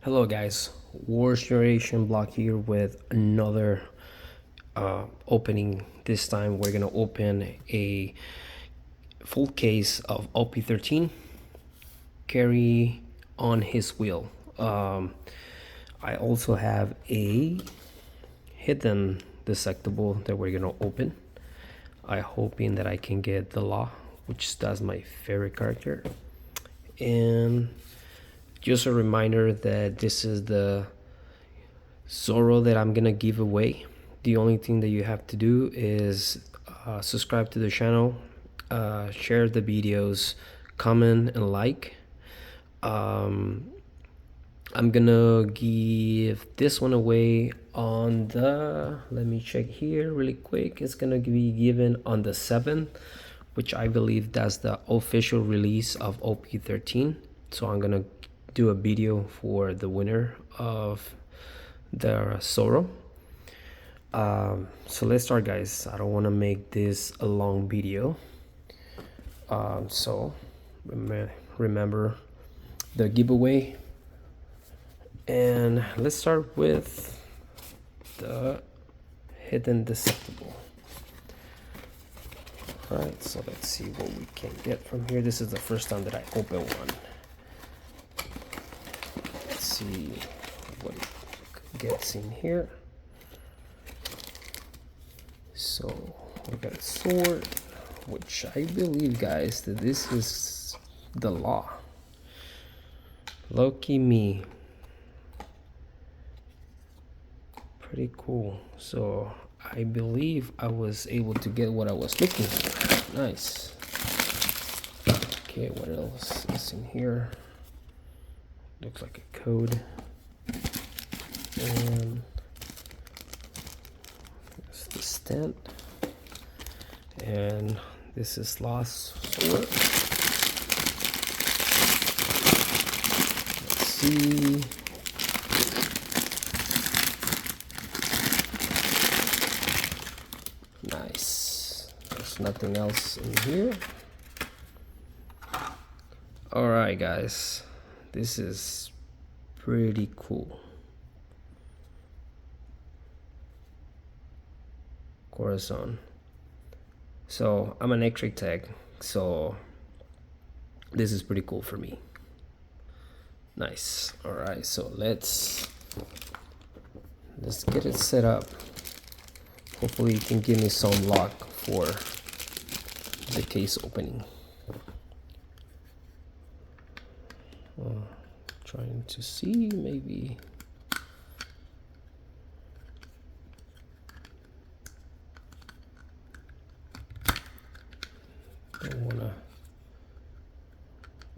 Hello guys, WorseGenerationVlog here with another opening. This time we're gonna open a full case of OP13 carry on his wheel. I also have a hidden dissectable that we're gonna open. I hoping that I can get the law, which that's my favorite character. And just a reminder that this is the Zoro that I'm gonna give away. The only thing that you have to do is subscribe to the channel, share the videos, comment and like. I'm gonna give this one away on the, let me check here really quick, it's gonna be given on the 7th, which I believe that's the official release of OP13. So I'm gonna do a video for the winner of the Zoro. So let's start, guys. I don't want to make this a long video, so remember the giveaway, and let's start with the hidden deceptible. All right, so let's see what we can get from here. This is the first time that I open one. Let's see what it gets in here. So we got a sword, which I believe, guys, that this is the law. Lucky me. Pretty cool. So I believe I was able to get what I was looking for. Nice. Okay, what else is in here? Looks like a code. And that's the stent. And this is last sword. Let's see. Nice. There's nothing else in here. Alright, guys. This is pretty cool. Corazon. So I'm an X-ray tech, so this is pretty cool for me. Nice. All right, so let's get it set up. Hopefully you can give me some luck for the case opening. Trying to see, maybe. Don't wanna.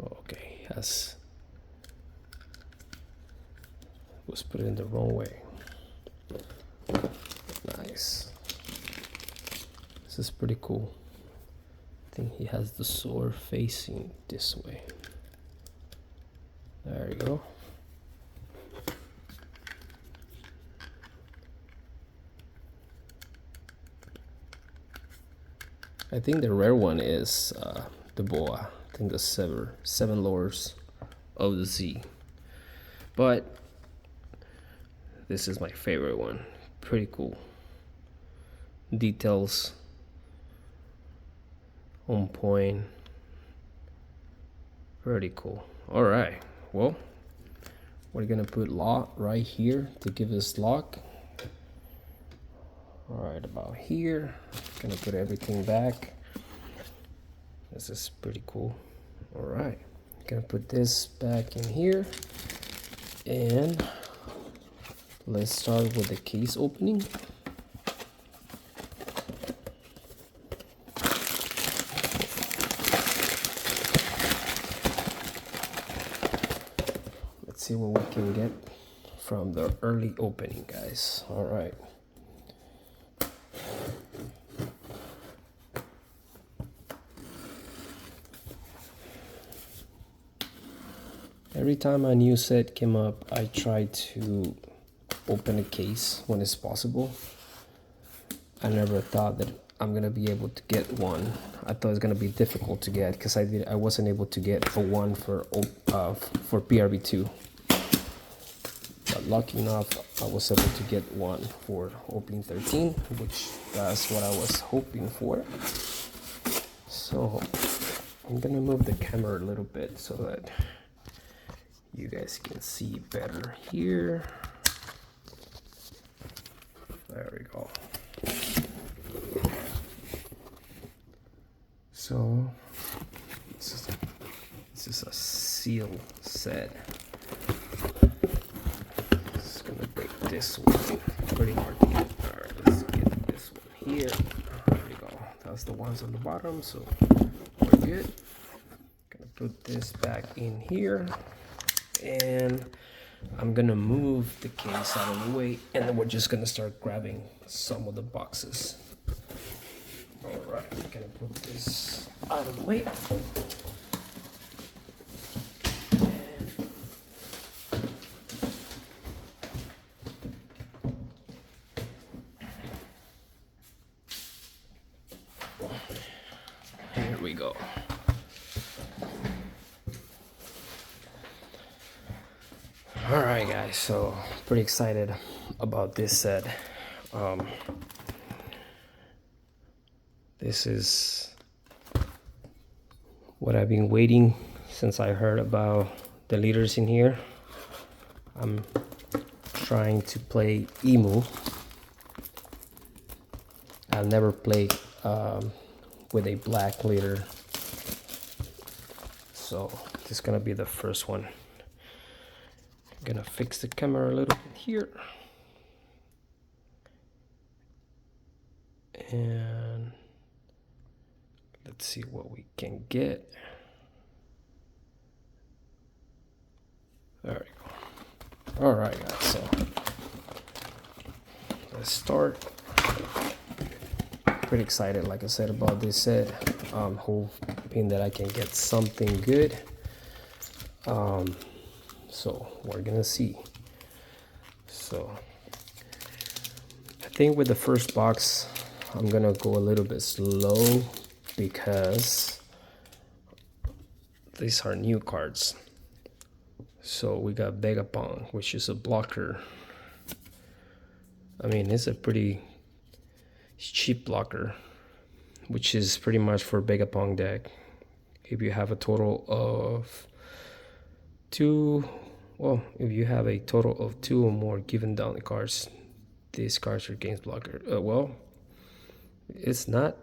Oh, okay, yes. Was put it in the wrong way. Nice. This is pretty cool. I think he has the sword facing this way. There you go. I think the rare one is the boa. I think the seven lords of the sea. But this is my favorite one. Pretty cool. Details on point. Pretty cool. All right. Well, we're gonna put lock right here to give us lock. All right, about here. Gonna put everything back. This is pretty cool. All right, gonna put this back in here, and let's start with the case opening. Let's see what we can get from the early opening, guys. All right. Every time a new set came up, I try to open a case when it's possible. I never thought that I'm gonna be able to get one. I thought it was gonna be difficult to get because I wasn't able to get a one for PRB2. lucky enough, I was able to get one for OP13, which that's what I was hoping for. So I'm gonna move the camera a little bit so that you guys can see better here. There we go. So this is a seal set. Just gonna break this one. Pretty hard to get. Alright, let's get this one here. There we go. That's the ones on the bottom, so we're good. Gonna put this back in here, and I'm gonna move the case out of the way, and then we're just gonna start grabbing some of the boxes. Alright, I'm gonna put this out of the way. Here we go. Alright guys, so pretty excited about this set. This is what I've been waiting since I heard about the leaders in here. I'm trying to play Emu. I've never played with a black leader, so this is gonna be the first one. I'm gonna fix the camera a little bit here, and let's see what we can get. There we go. All right guys, so let's start. Pretty excited, like I said, about this set. Hoping that I can get something good. So we're gonna see. So I think with the first box, I'm gonna go a little bit slow because these are new cards. So we got Vegapunk, which is a blocker. I mean, it's a pretty cheap blocker, which is pretty much for Vegapunk deck. If you have a total of if you have a total of 2 or more given down the cards, these cards are games blocker. Well, it's not.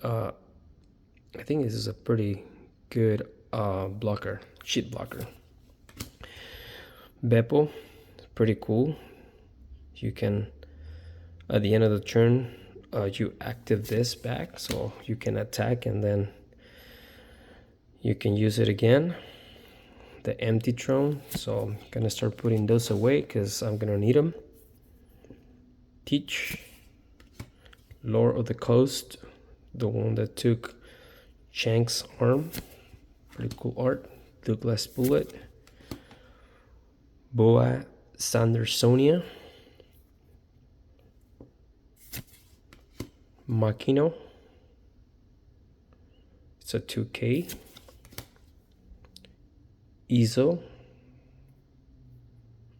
I think this is a pretty good blocker, cheat blocker. Beppo, pretty cool. You can, at the end of the turn, you active this back, so you can attack and then you can use it again. The empty throne, so I'm gonna start putting those away because I'm gonna need them. Teach, Lord of the Coast, the one that took Shank's arm, pretty cool art. Douglas Bullet, Boa Sandersonia, Makino, it's a 2K. Izo,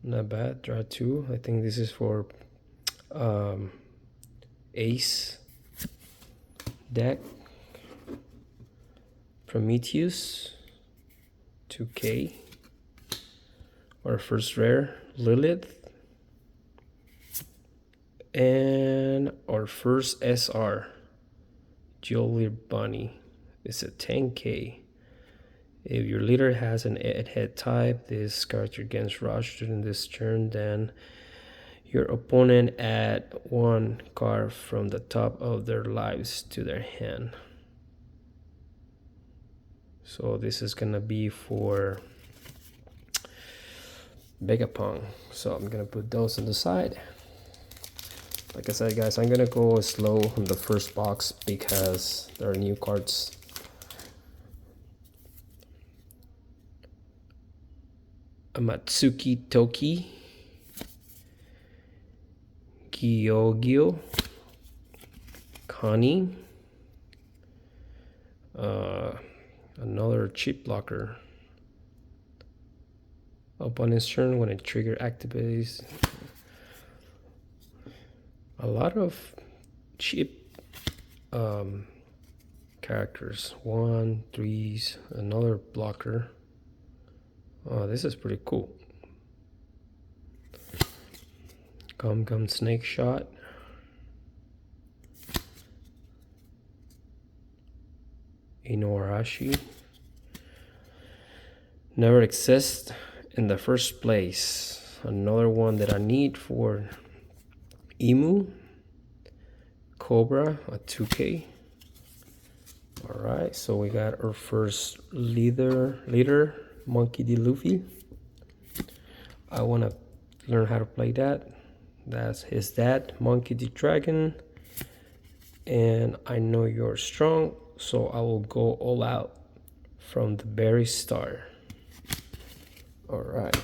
not bad. Draw 2. I think this is for Ace deck. Prometheus, 2K. Our first rare, Lilith. And our first SR, Jolie Bunny. It's a 10K. If your leader has an head type, this character gains rush during this turn, then your opponent add 1 card from the top of their lives to their hand. So this is gonna be for Vegapunk. So I'm gonna put those on the side. Like I said, guys, I'm gonna go slow on the first box because there are new cards. Amatsuki Toki, Gyogyo, Kani, another chip blocker, Upon his turn, when a trigger activates, a lot of cheap characters. 1, 3s, another blocker. Oh, this is pretty cool. Gum Snake Shot. Inuarashi. Never exist in the first place. Another one that I need for Emu. Cobra, a 2K. Alright, so we got our first leader, Monkey D. Luffy. I want to learn how to play that. That's his dad, Monkey D. Dragon. And I know you're strong, so I will go all out from the very start. Alright.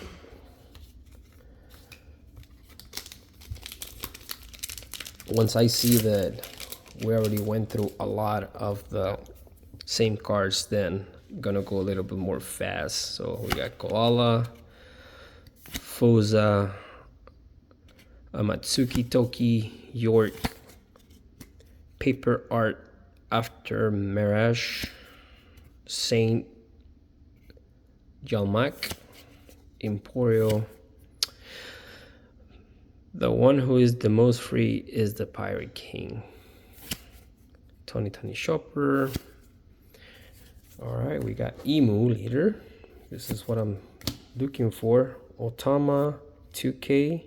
Once I see that we already went through a lot of the same cards, then I'm gonna go a little bit more fast. So we got Koala, Fuza, Amatsuki Toki, York, Paper Art After Mirage, Saint Jalmak, Emporio. The one who is the most free is the Pirate King. Tony Shopper. Alright, we got Emu Leader. This is what I'm looking for. Otama, 2K,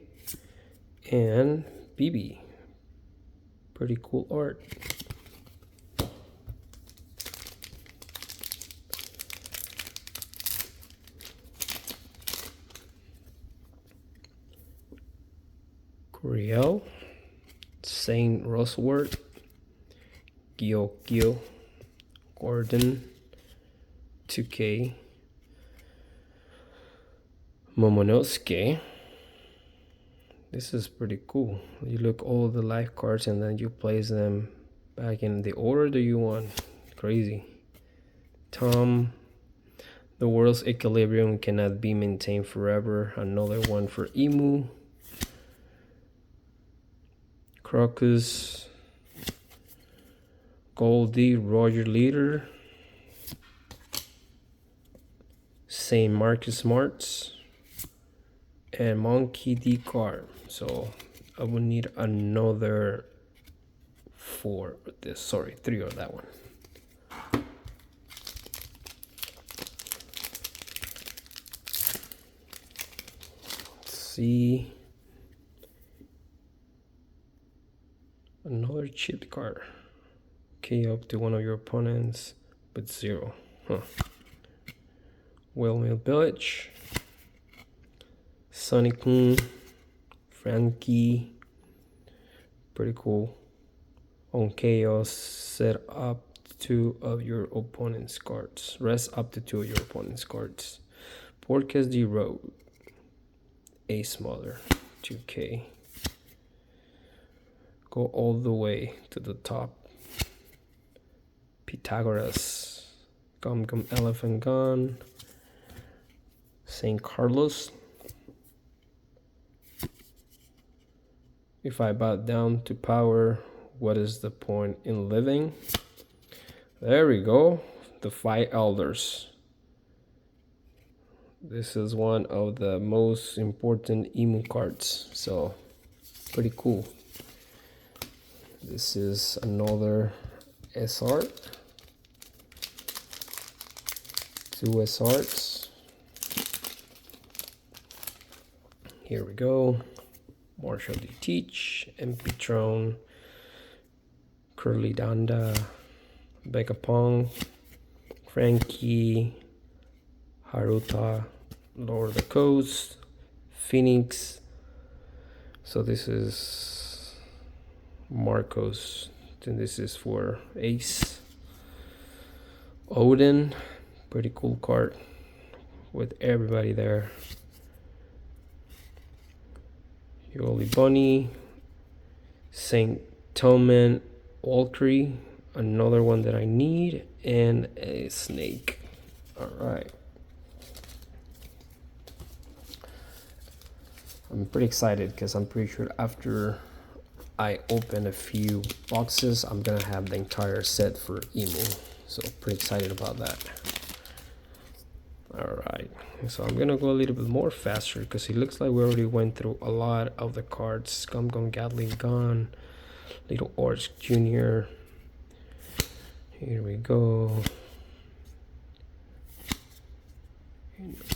and BB. Pretty cool art. Curiel, Saint Roseworth, Gyokyo, Gordon, 2K, Momonosuke. This is pretty cool. You look all the life cards and then you place them back in the order that you want. Crazy. Tom, the world's equilibrium cannot be maintained forever. Another one for Emu. Crocus, Goldie, Roger Leader, Saint Marcus Marts, and Monkey D. Card. So I will need another 4 of this. Sorry, 3 of that one. Let's see. Another cheat card. KO up to one of your opponents, but 0. Huh. Wellmill Village. Sonic Moon. Frankie. Pretty cool. On chaos, set up 2 of your opponent's cards. Rest up to 2 of your opponent's cards. Porcas D. Road. Ace Mother. 2K. Go all the way to the top. Pythagoras, Gum Elephant Gun, St. Carlos. If I bow down to power, what is the point in living? There we go. The 5 Elders. This is one of the most important Emu cards, so pretty cool. This is another SR. 2 SRs. Here we go. Marshall D. Teach, MP-Tron, Curly Danda, Becca Pong, Frankie, Haruta, Lord of the Coast, Phoenix. So this is Marcos, and this is for Ace. Odin, pretty cool card with everybody there. Yoli Bunny, Saint Toman Valkyrie, another one that I need, and a snake. All right. I'm pretty excited because I'm pretty sure after I open a few boxes, I'm gonna have the entire set for Emu. So pretty excited about that. All right, so I'm gonna go a little bit more faster because it looks like we already went through a lot of the cards. Gum Gum Gatling Gun, Little Orange Jr. Here we go.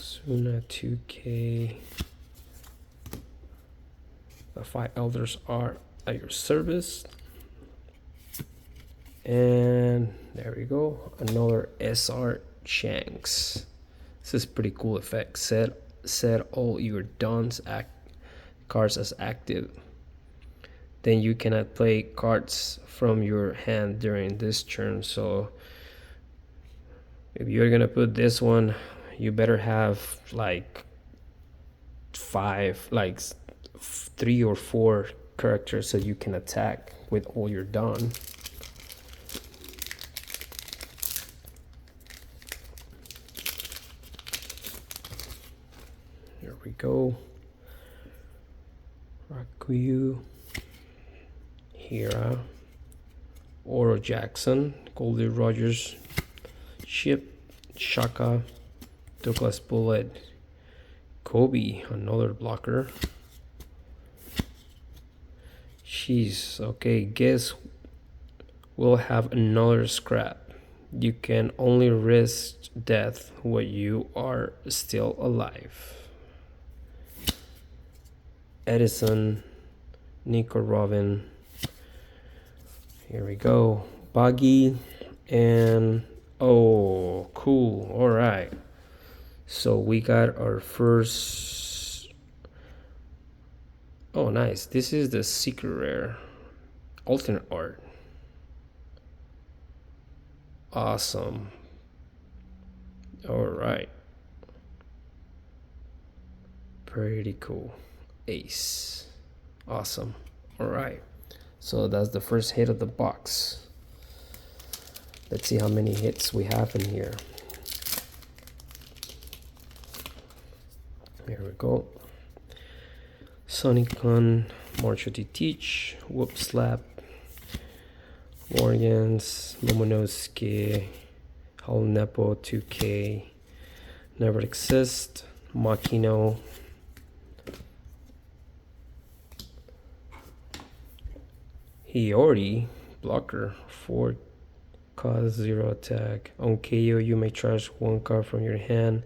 Suna 2K. The 5 elders are at your service. And there we go. Another SR Shanks. This is pretty cool effect. Set all your Don's cards as active. Then you cannot play cards from your hand during this turn. So if you're gonna put this one, you better have like 3 or 4 characters so you can attack with all your Don. Here we go. Rakuyu, Hira, Oro Jackson, Goldie Rogers, Ship, Shaka, Douglas Bullet, Kobe, another blocker. Jeez, okay, guess we'll have another scrap. You can only risk death when you are still alive. Edison, Nico Robin. Here we go. Buggy and oh, cool. All right. So we got our first. Oh, nice. This is the secret rare alternate art. Awesome. All right. Pretty cool. Ace. Awesome. All right. So that's the first hit of the box. Let's see how many hits we have in here. Here we go. Sonic Gun, Marshall to Teach, Whoop Slap, Morgans, Momonosuke, Hal Nepo 2K, Never Exist, Makino, Hiyori, Blocker, 4 cost 0 attack. On KO, you may charge 1 card from your hand.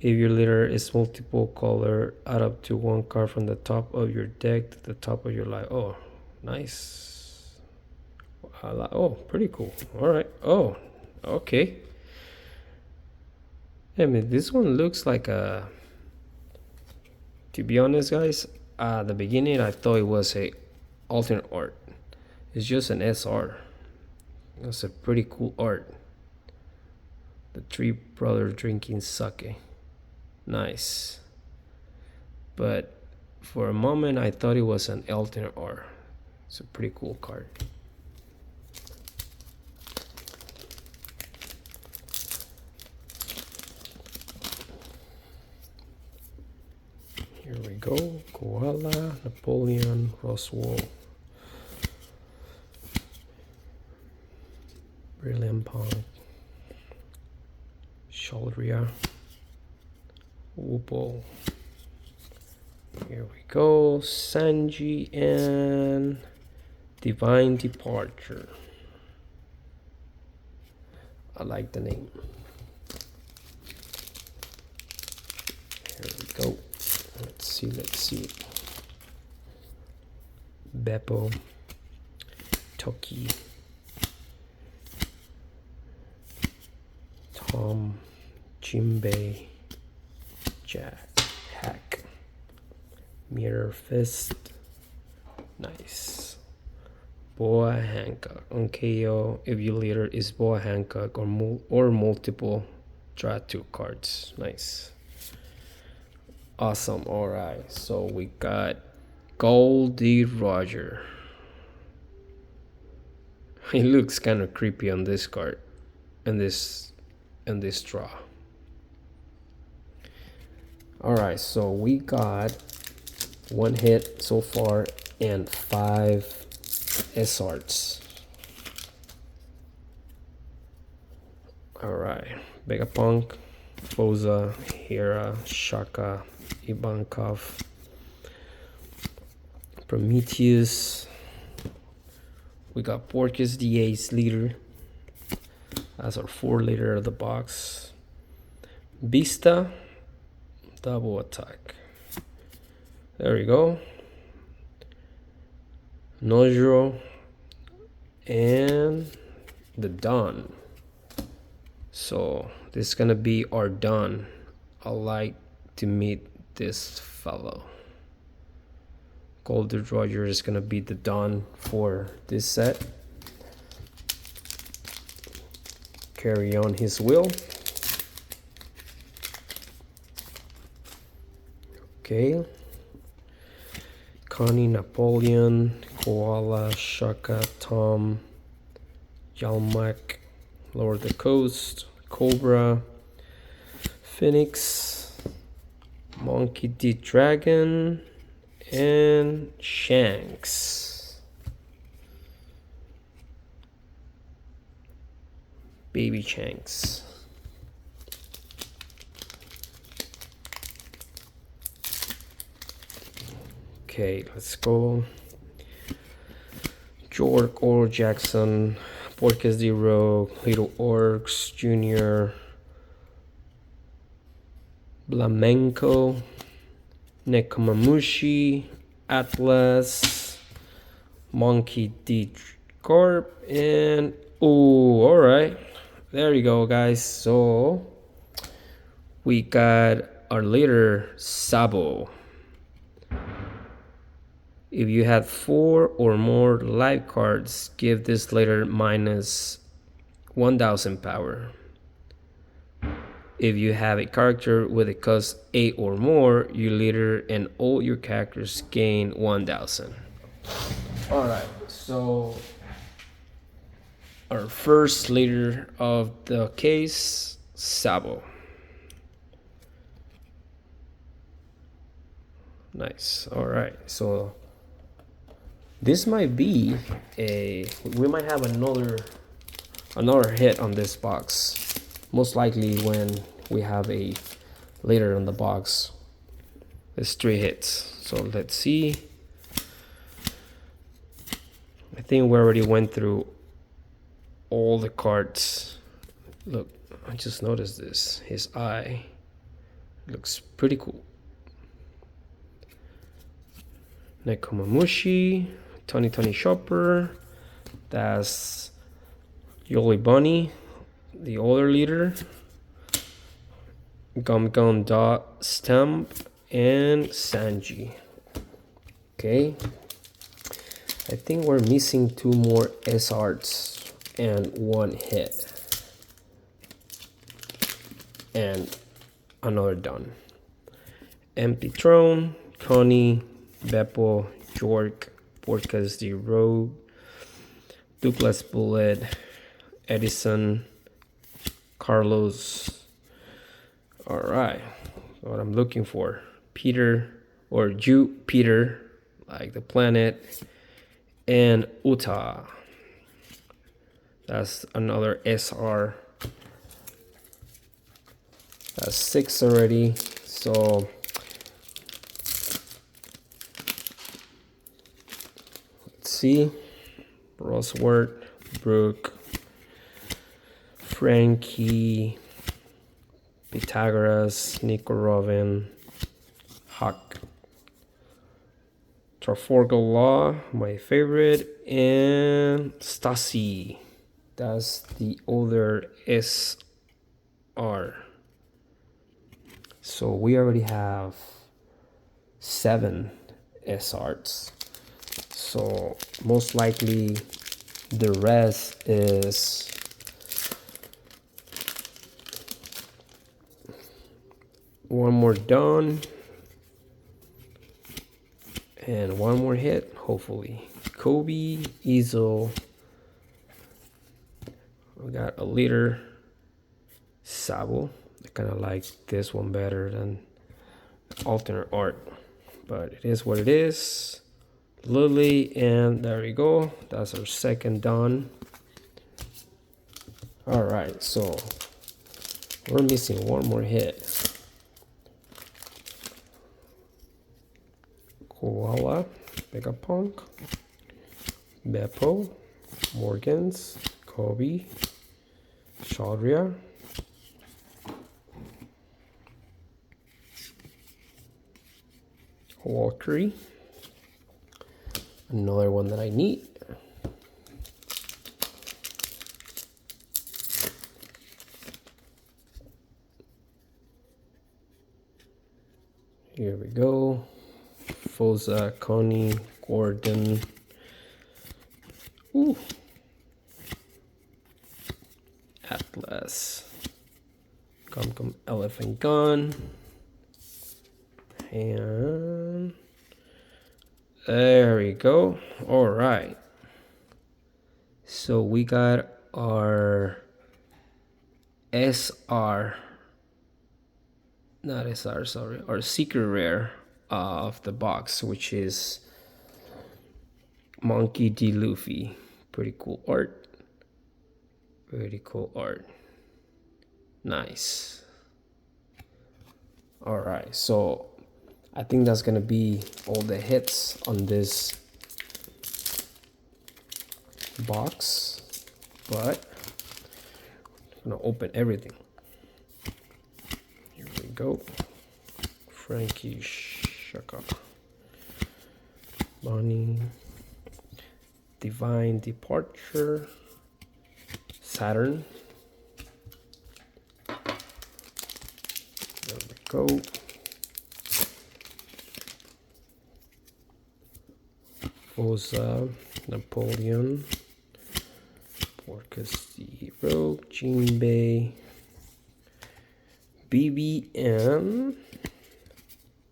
If your litter is multiple color, add up to 1 card from the top of your deck to the top of your life. Oh, nice. Oh, pretty cool. All right. Oh, okay. I mean, this one looks like a. To be honest, guys, at the beginning I thought it was a alternate art. It's just an SR. It's a pretty cool art. The 3 brothers drinking sake. Nice. But for a moment I thought it was an alternate art. It's a pretty cool card. Here we go. Koala, Napoleon, Roswell, Brilliant Pong, Shalria, Whoople. Here we go. Sanji and Divine Departure. I like the name. Here we go. Let's see. Beppo, Toki, Tom, Jimbei, Jack, Hack, Mirror Fist. Nice. Boa Hancock. On KO, if your leader is Boa Hancock or multiple, draw 2 cards. Nice. Awesome. All right. So we got Goldie Roger. He looks kind of creepy on this card, and this draw. All right. So we got 1 hit so far and 5 S arts. Alright, Vegapunk, Foza, Hera, Shaka, Ivankov, Prometheus. We got Porcus, the ace leader. That's our 4 leader of the box. Vista, double attack. There we go. Nojiro and the Dawn. So this is gonna be our Dawn. I like to meet this fellow. Goldie Roger is gonna be the Dawn for this set. Carry on his will. Okay. Connie, Napoleon, Koala, Shaka, Tom, Yalmak, Lower the Coast, Cobra, Phoenix, Monkey D. Dragon, and Shanks. Baby Shanks. Okay, let's go. Jork or Jackson, Porcus the Rogue, Little Orcs, Junior, Blamenco, Nekomamushi, Atlas, Monkey D Corp, and oh, alright. There you go, guys. So we got our leader Sabo. If you had 4 or more life cards, give this leader minus 1000 power. If you have a character with a cost 8 or more, your leader and all your characters gain 1000. Alright, so our first leader of the case, Sabo. Nice. Alright, so this might be we might have another hit on this box. Most likely when we have a later on the box. There's 3 hits. So let's see. I think we already went through all the cards. Look, I just noticed this. His eye looks pretty cool. Nekomamushi, Tony Shopper, that's Yoli Bunny, the older leader, Gum Dot Stamp, and Sanji. Okay, I think we're missing 2 more S arts and 1 hit, and another done. Empty Throne, Connie, Beppo, Jork, Porcus the Rogue, Douglas Bullet, Edison, Carlos. Alright, what I'm looking for. Peter or Jupiter, like the planet, and Uta. That's another SR. That's 6 already. So see, Rosworth, Brooke, Frankie, Pythagoras, Nico Robin, Huck, Trafalgar Law, my favorite, and Stasi. That's the older SR. So we already have 7 SRs. So most likely the rest is one more done and 1 more hit, hopefully. Kobe, Easel. We got a leader, Sabo. I kind of like this one better than alternate art, but it is what it is. Lily, and there we go. That's our second done. All right, so we're missing one more hit. Koala, Megapunk, Beppo, Morgans, Kobe, Shadria, Valkyrie, another one that I need. Here we go. Foza, Connie, Gordon. Ooh. Atlas. Come, Elephant Gun. And there we go. All right. So we got our SR. Not SR, sorry. Our secret rare of the box, which is Monkey D. Luffy. Pretty cool art. Pretty cool art. Nice. All right, so I think that's gonna be all the hits on this box, but I'm gonna open everything. Here we go. Frankie Shaka, Bonnie, Divine Departure, Saturn. There we go. Oza, Napoleon, Porcus the Hero, Jinbei, BBM,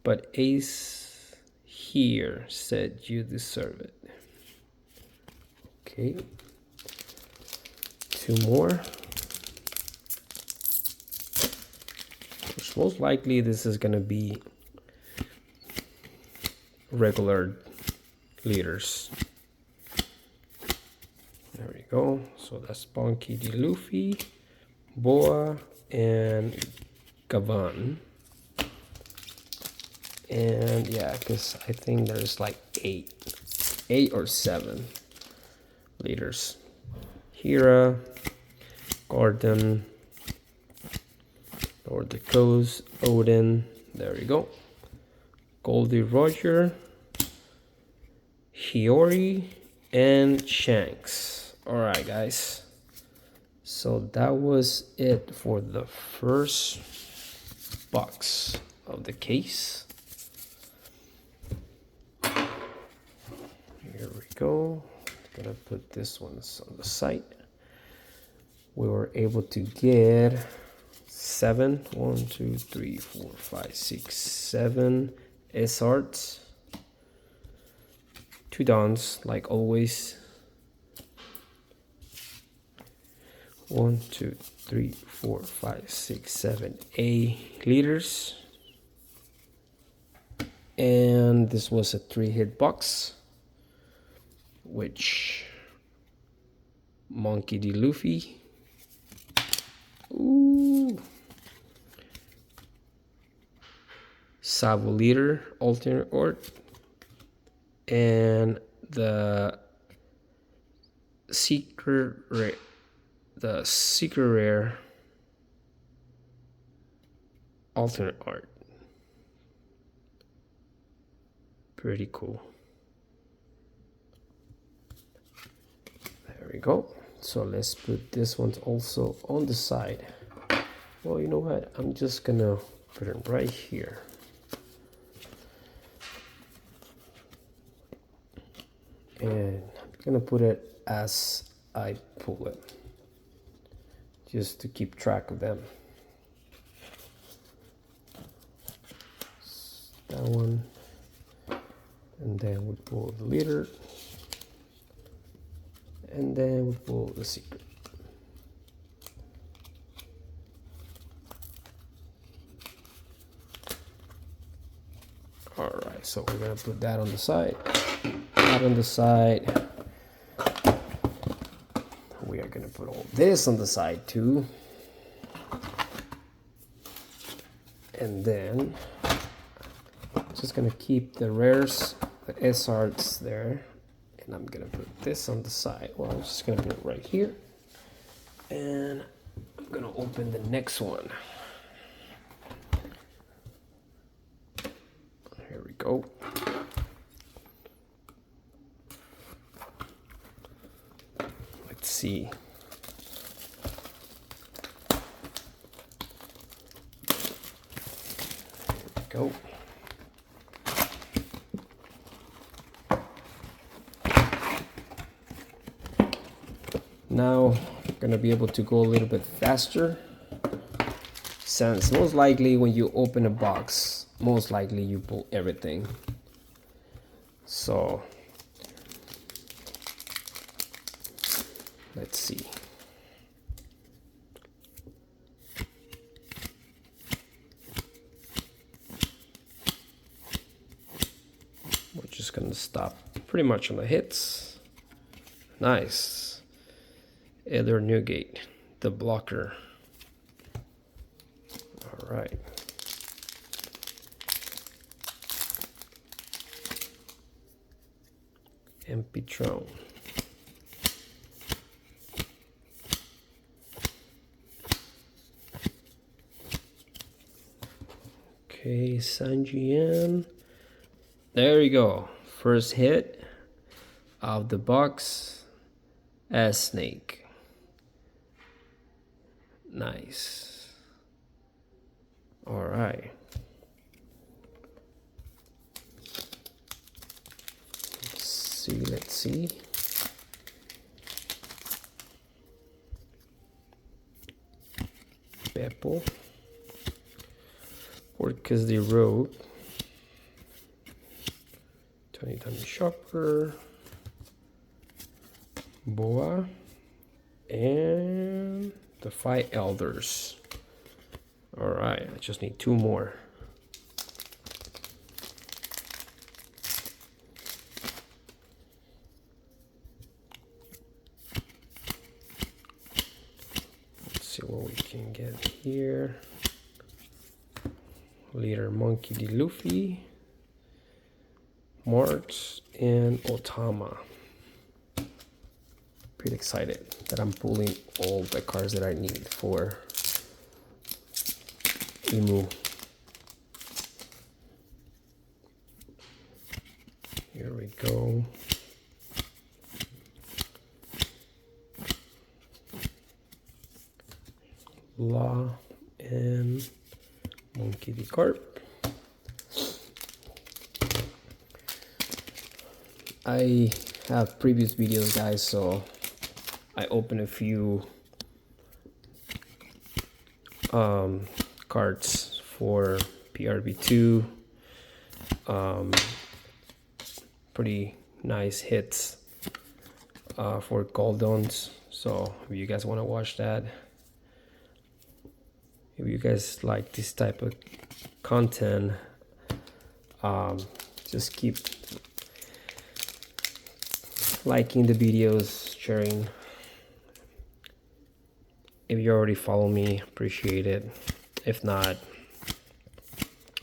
but Ace here said you deserve it. Okay, two more. Which most likely this is gonna be regular leaders. There we go. So that's Bonky D. Luffy, Boa, and Gavan. And yeah, because I think there's like eight or seven leaders. Hira, Gordon, Lord the Coast, Odin. There we go. Goldie Roger, Hiyori, and Shanks. All right, guys. So that was it for the first box of the case. Here we go. Gonna put this one on the side. We were able to get 7 S arts, 2 dons like always. 1 2 3 4 5 6 7 A leaders, and this was a 3-hit box, which Monkey D. Luffy. Ooh. Sabo leader alternate art, and the secret rare alternate art. Pretty cool. There we go. So let's put this one also on the side. Well, you know what? I'm just gonna put it right here. And I'm gonna put it as I pull it, just to keep track of them. That one, and then we pull the leader, and then we pull the secret. All right. right, so we're gonna put that on the side. That on the side. We are gonna put all this on the side too. And then just gonna keep the rares, the SRs there. And I'm gonna put this on the side. Well, I'm just gonna put it right here. And I'm gonna open the next one. Here we go. Let's see. Here we go. Now I'm gonna be able to go a little bit faster, since most likely when you open a box, most likely you pull everything. So let's see. We're just gonna stop pretty much on the hits. Nice. Either Newgate, the blocker. All right. MP-Tron. Okay, Sanjian. There you go. First hit of the box as Snake. Nice. All right. Let's see. Beppo. Orcas the Rogue. 20-time Shopper. Boa. And the 5 Elders. All right, I just need 2 more. Let's see what we can get here. Leader Monkey D. Luffy, March, and Otama. Pretty excited that I'm pulling all the cards that I need for Imu. Here we go. La and Monkey D. Carp. I have previous videos, guys, so I opened a few cards for PRB2. Pretty nice hits for Goldons. So if you guys want to watch that, if you guys like this type of content, just keep liking the videos, sharing. If you already follow me, appreciate it. If not,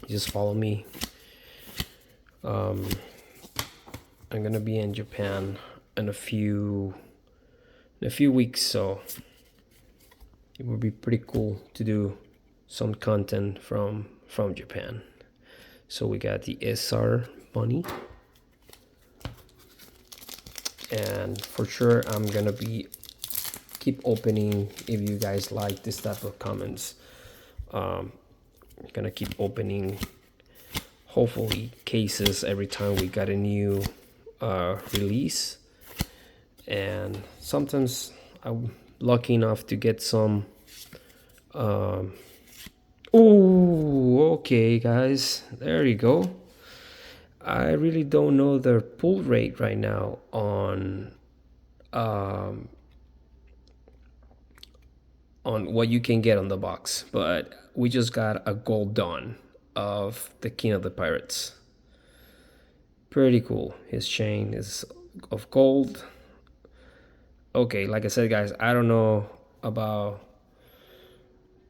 just follow me. I'm gonna be in Japan in a few weeks, so it would be pretty cool to do some content from Japan. So we got the SR Bunny, and for sure I'm gonna be keep opening. If you guys like this type of comments, I'm gonna keep opening, hopefully, cases every time we got a new release. And sometimes I'm lucky enough to get some oh, okay, guys, there you go. I really don't know the pull rate right now on what you can get on the box, but we just got a gold dawn of the King of the Pirates. Pretty cool. His chain is of gold. Okay, like I said, guys, I don't know about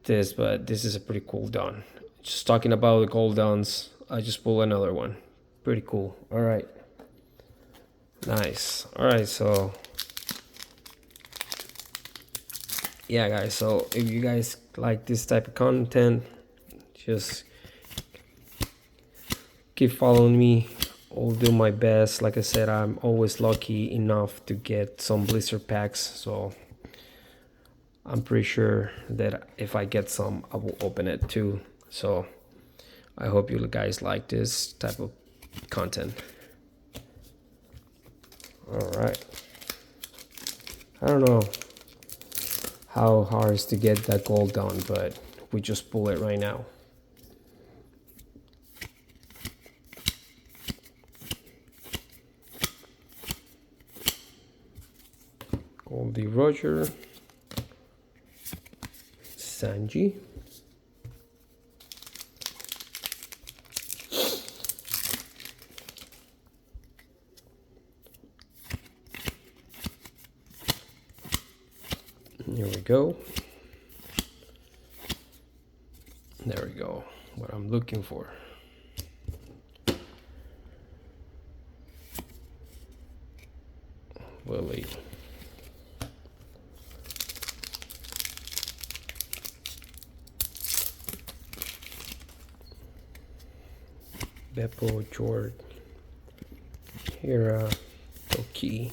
this, but this is a pretty cool don. Just talking about the gold dons, I just pulled another one. Pretty cool. All right. Nice. All right, so yeah, guys, so if you guys like this type of content, just keep following me. I'll do my best. Like I said, I'm always lucky enough to get some blizzard packs, so I'm pretty sure that if I get some, I will open it too. So I hope you guys like this type of content. All right, I don't know how hard is to get that gold done, but we just pull it right now. Goldie Roger, Sanji, here we go. There we go, what I'm looking for. Lily. Beppo, Jord, Hera, Toki,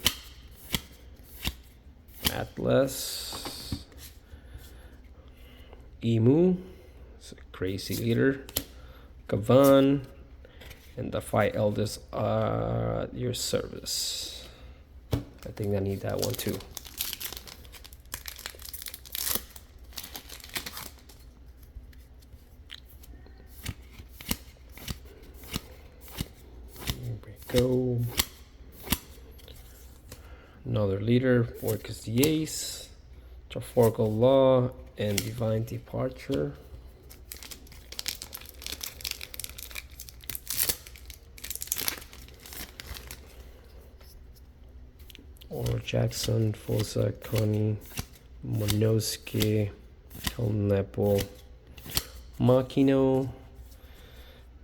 Atlas, Emu, it's a crazy leader, Kavan, and the 5 eldest are at your service. I think I need that one too. Here we go. Another leader, Orcus the Ace, Trafalgar Law, and Divine Departure. Or Jackson, Fosa, Connie, Monosuke, Helnepo, Makino,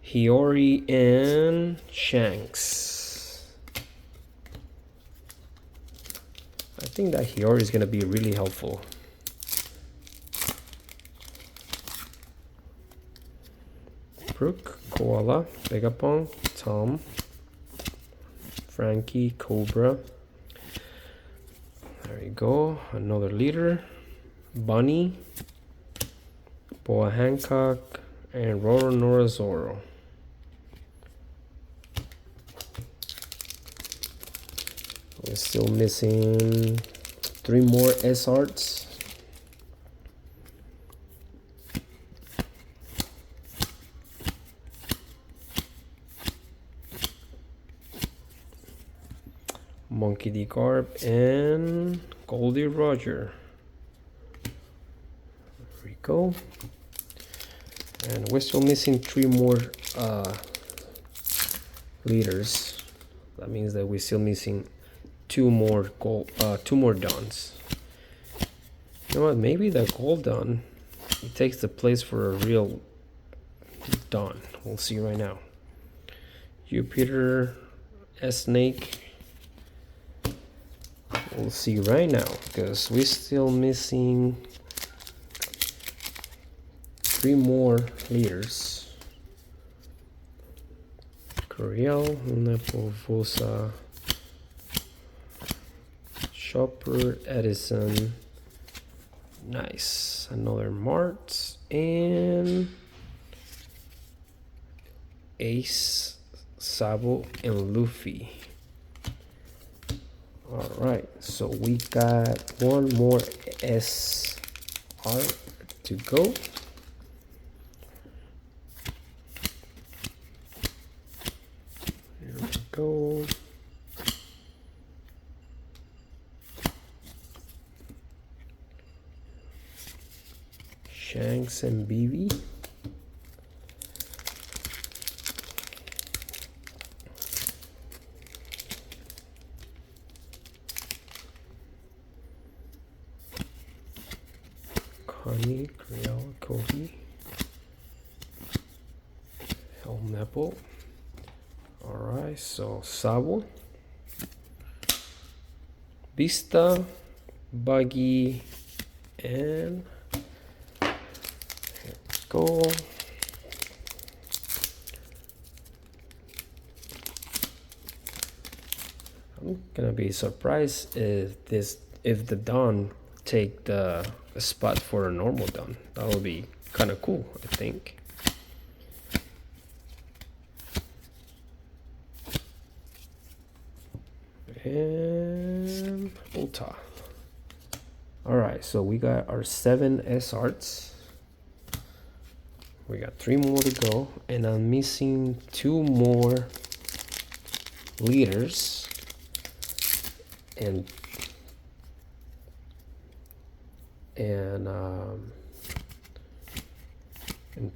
Hiyori, and Shanks. I think that Hiyori is going to be really helpful. Brooke, Koala, Vegapunk, Tom, Frankie, Cobra. There you go, another leader, Bunny, Boa Hancock, and Roro Zoro. We're still missing 3 more S arts. Monkey D. Garb and Goldie Roger. There we go. And we're still missing 3 more leaders. That means that we're still missing 2 more dons. You know what? Maybe the gold don, it takes the place for a real don. We'll see right now. Jupiter, S-Snake. We'll see right now, because we're still missing 3 more leaders. Coriel, Nepovosa, Chopper, Edison. Nice. Another Mart and Ace, Sabo, and Luffy. All right, so we got 1 more SR to go. Here we go. Shanks and BB. Honey, Creole, Kobe, Helmepple. Alright, so Sabo, Vista, Buggy, and let's go. I'm gonna be surprised if the Dawn take the spot for a normal Dawn. That would be kind of cool, I think. And Ulta. Alright, so we got our 7 S arts. We got 3 more to go, and I'm missing 2 more leaders and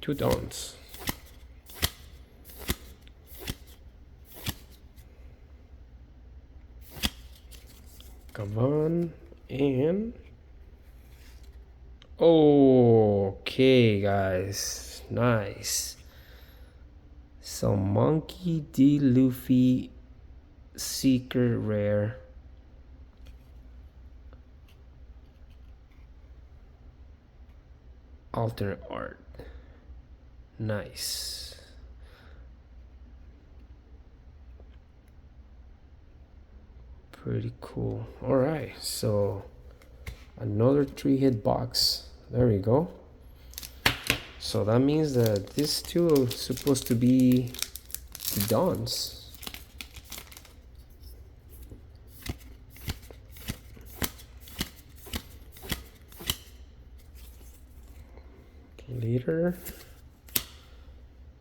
2 dawns. Kavan and okay, guys, nice. So Monkey D. Luffy Seeker Rare. Alternate art. Nice. Pretty cool. All right, so another 3-hit box. There we go. So that means that these 2 are supposed to be the Dawns. Leader,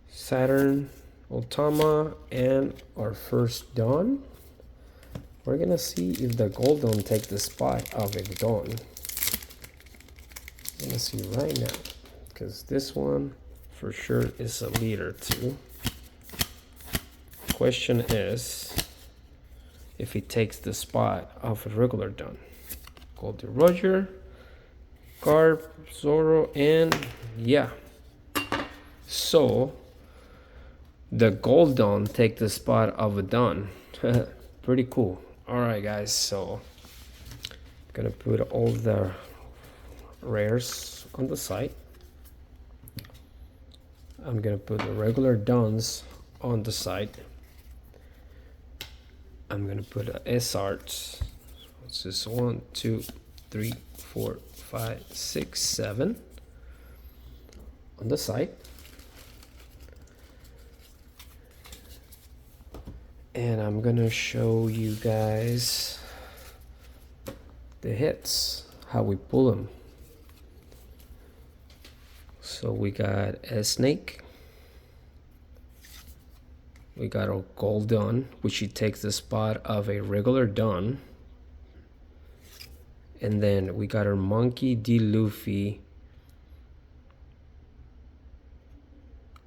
Saturn, Otama, and our first Dawn. We're gonna see if the gold Dawn take the spot of a Dawn. I'm gonna see right now, because this one for sure is a leader too. Question is if he takes the spot of a regular Dawn. Goldie Roger, Garb, Zoro, and yeah. So the gold Dawn take the spot of a Dawn. Pretty cool. All right, guys. So I'm gonna put all the rares on the side. I'm gonna put the regular Dawns on the side. I'm gonna put a S arts. This is 1, 2, 3, 4, 5, 6, 7 on the side. And I'm gonna show you guys the hits, how we pull them. So we got a snake. We got a gold Dawn, which he takes the spot of a regular Dawn. And then we got our Monkey D. Luffy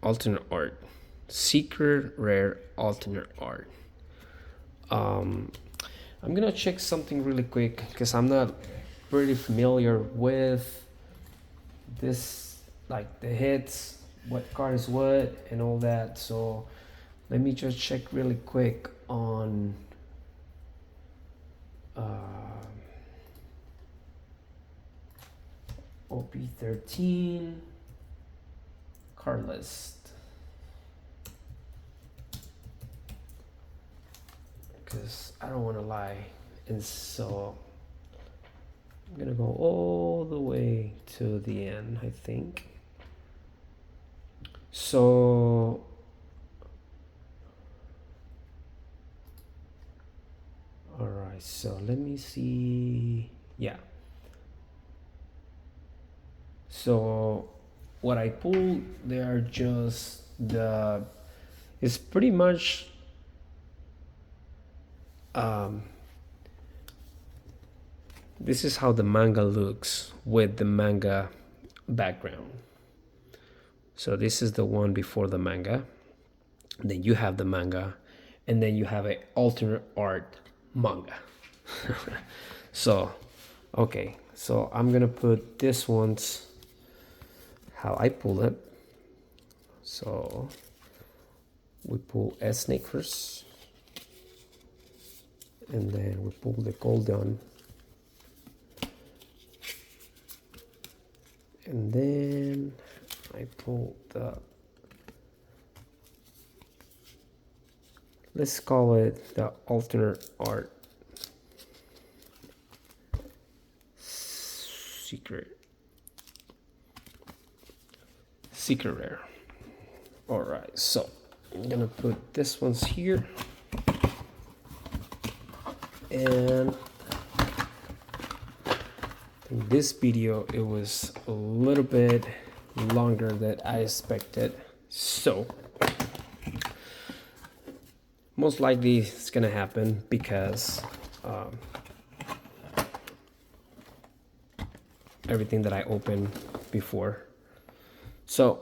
alternate art. Secret rare alternate art. I'm gonna check something really quick because I'm not really familiar with this, like the hits, what card is what and all that. So let me just check really quick on OP13 card list. Because I don't want to lie, and so I'm gonna go all the way to the end, I think. So all right, so let me see. Yeah, so what I pulled, they are just the, it's pretty much this is how the manga looks with the manga background. So this is the one before the manga, then you have the manga, and then you have an alternate art manga. So okay, so I'm gonna put this ones how I pull it. So we pull a snake first, and then we pull the golden, and then I pull the, let's call it the alternate art secret rare. All right, so I'm gonna put this ones here, and in this video it was a little bit longer than I expected, so most likely it's gonna happen because everything that I opened before. So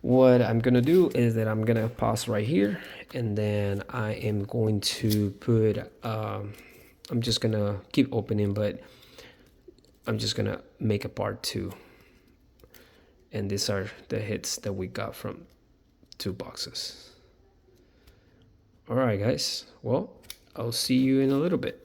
what I'm gonna do is that I'm gonna pause right here, and then I am going to put I'm just gonna keep opening, but I'm just gonna make a part 2, and these are the hits that we got from 2 boxes. All right guys, well, I'll see you in a little bit.